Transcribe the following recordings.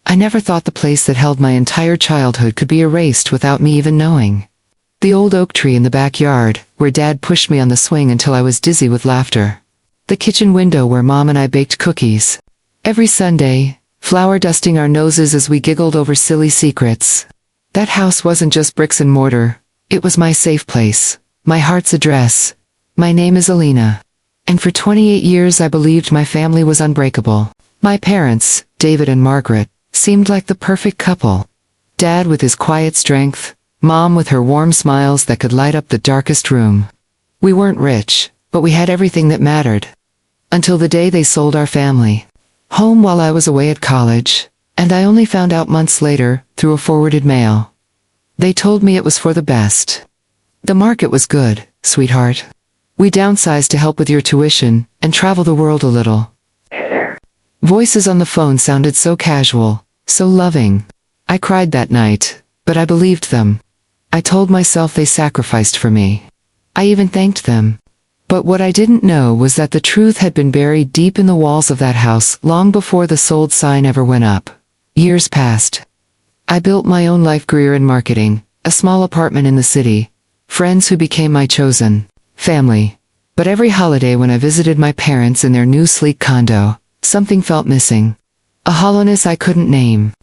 I never thought the place that held my entire childhood could be erased without me even knowing. The old oak tree in the backyard, where Dad pushed me on the swing until I was dizzy with laughter. The kitchen window where Mom and I baked cookies. Every Sunday, flour dusting our noses as we giggled over silly secrets. That house wasn't just bricks and mortar. It was my safe place, my heart's address. My name is Alina. And for 28 years I believed my family was unbreakable. My parents, David and Margaret, seemed like the perfect couple. Dad with his quiet strength, Mom with her warm smiles that could light up the darkest room. We weren't rich, but we had everything that mattered. Until the day they sold our family home while I was away at college, and I only found out months later, through a forwarded mail. They told me it was for the best. The market was good, sweetheart. We downsized to help with your tuition, and travel the world a little. Voices on the phone sounded so casual, so loving. I cried that night, but I believed them. I told myself they sacrificed for me. I even thanked them. But what I didn't know was that the truth had been buried deep in the walls of that house long before the sold sign ever went up. Years passed. I built my own life career in marketing, a small apartment in the city, friends who became my chosen family. But every holiday when I visited my parents in their new sleek condo, something felt missing. A hollowness I couldn't name.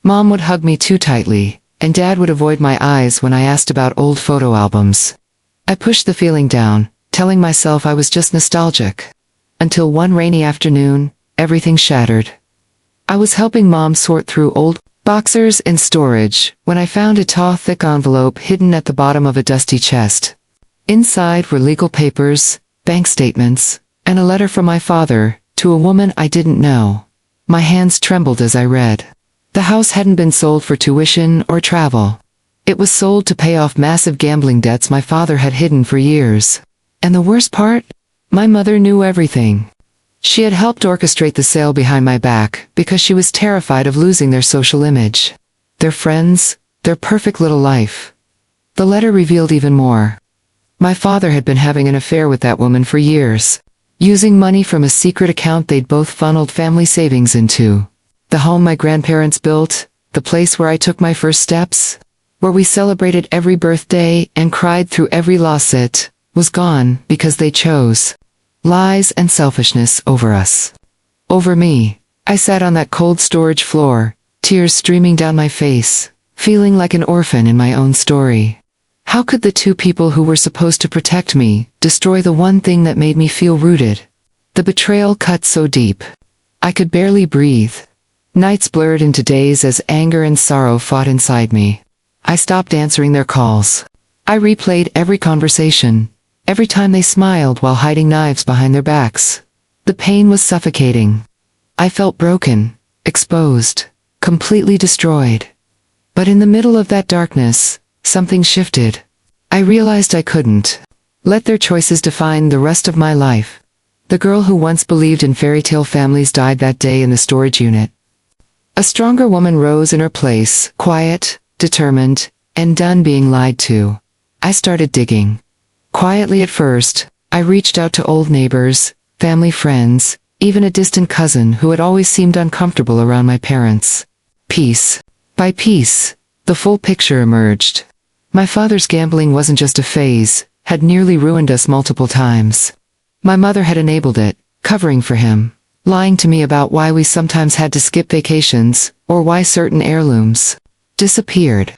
Mom would hug me too tightly, and Dad would avoid my eyes when I asked about old photo albums. I pushed the feeling down, telling myself I was just nostalgic. Until one rainy afternoon, everything shattered. I was helping Mom sort through old boxers in storage when I found a tall, thick envelope hidden at the bottom of a dusty chest. Inside were legal papers, bank statements, and a letter from my father, to a woman I didn't know. My hands trembled as I read. The house hadn't been sold for tuition or travel. It was sold to pay off massive gambling debts my father had hidden for years. And the worst part? My mother knew everything. She had helped orchestrate the sale behind my back because she was terrified of losing their social image. Their friends, their perfect little life. The letter revealed even more. My father had been having an affair with that woman for years, using money from a secret account they'd both funneled family savings into. The home my grandparents built, the place where I took my first steps, where we celebrated every birthday and cried through every lawsuit, was gone because they chose lies and selfishness over us. Over me. I sat on that cold storage floor, tears streaming down my face, feeling like an orphan in my own story. How could the two people who were supposed to protect me destroy the one thing that made me feel rooted? The betrayal cut so deep. I could barely breathe. Nights blurred into days as anger and sorrow fought inside me. I stopped answering their calls. I replayed every conversation. Every time they smiled while hiding knives behind their backs. The pain was suffocating. I felt broken, exposed, completely destroyed. But in the middle of that darkness, something shifted. I realized I couldn't let their choices define the rest of my life. The girl who once believed in fairy tale families died that day in the storage unit. A stronger woman rose in her place, quiet, determined, and done being lied to. I started digging. Quietly at first, I reached out to old neighbors, family friends, even a distant cousin who had always seemed uncomfortable around my parents. Piece by piece, the full picture emerged. My father's gambling wasn't just a phase, had nearly ruined us multiple times. My mother had enabled it, covering for him, lying to me about why we sometimes had to skip vacations, or why certain heirlooms disappeared.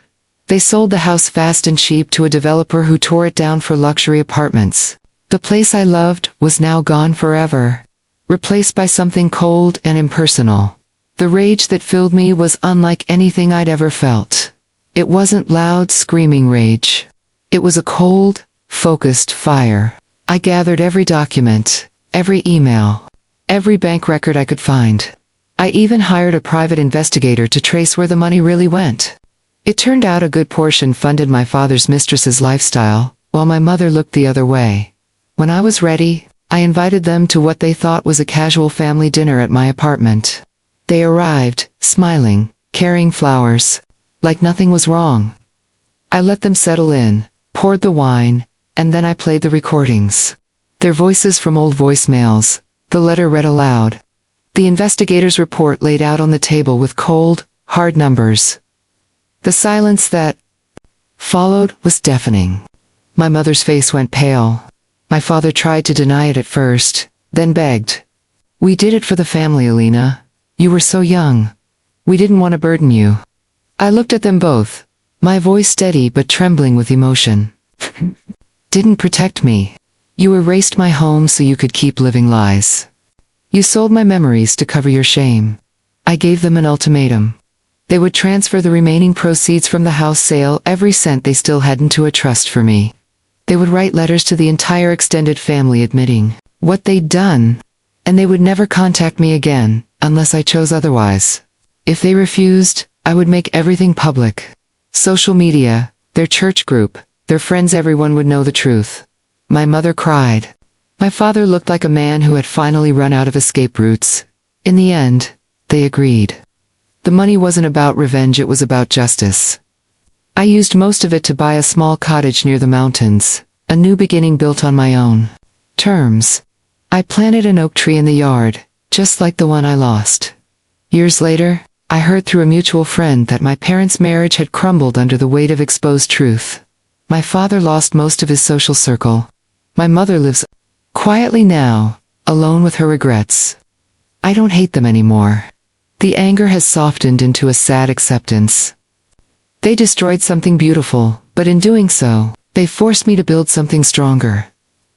They sold the house fast and cheap to a developer who tore it down for luxury apartments. The place I loved was now gone forever, replaced by something cold and impersonal. The rage that filled me was unlike anything I'd ever felt. It wasn't loud, screaming rage. It was a cold, focused fire. I gathered every document, every email, every bank record I could find. I even hired a private investigator to trace where the money really went. It turned out a good portion funded my father's mistress's lifestyle, while my mother looked the other way. When I was ready, I invited them to what they thought was a casual family dinner at my apartment. They arrived, smiling, carrying flowers, like nothing was wrong. I let them settle in, poured the wine, and then I played the recordings. Their voices from old voicemails, the letter read aloud. The investigator's report laid out on the table with cold, hard numbers. The silence that followed was deafening. My mother's face went pale. My father tried to deny it at first, then begged. "We did it for the family, Alina. You were so young. We didn't want to burden you." I looked at them both, my voice steady but trembling with emotion. "Didn't protect me. You erased my home so you could keep living lies. You sold my memories to cover your shame." I gave them an ultimatum. They would transfer the remaining proceeds from the house sale, every cent they still had, into a trust for me. They would write letters to the entire extended family admitting what they'd done, and they would never contact me again, unless I chose otherwise. If they refused, I would make everything public. Social media, their church group, their friends, everyone would know the truth. My mother cried. My father looked like a man who had finally run out of escape routes. In the end, they agreed. The money wasn't about revenge, it was about justice. I used most of it to buy a small cottage near the mountains, a new beginning built on my own terms. I planted an oak tree in the yard, just like the one I lost. Years later, I heard through a mutual friend that my parents' marriage had crumbled under the weight of exposed truth. My father lost most of his social circle. My mother lives quietly now, alone with her regrets. I don't hate them anymore. The anger has softened into a sad acceptance. They destroyed something beautiful, but in doing so, they forced me to build something stronger.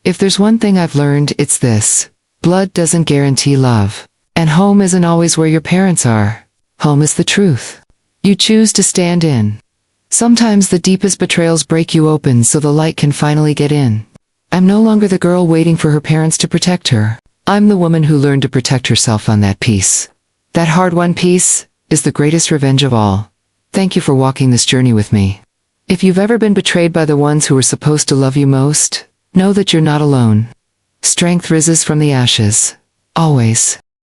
If there's one thing I've learned, it's this: blood doesn't guarantee love. And home isn't always where your parents are. Home is the truth you choose to stand in. Sometimes the deepest betrayals break you open so the light can finally get in. I'm no longer the girl waiting for her parents to protect her. I'm the woman who learned to protect herself on that piece. That hard-won piece is the greatest revenge of all. Thank you for walking this journey with me. If you've ever been betrayed by the ones who were supposed to love you most, know that you're not alone. Strength rises from the ashes. Always.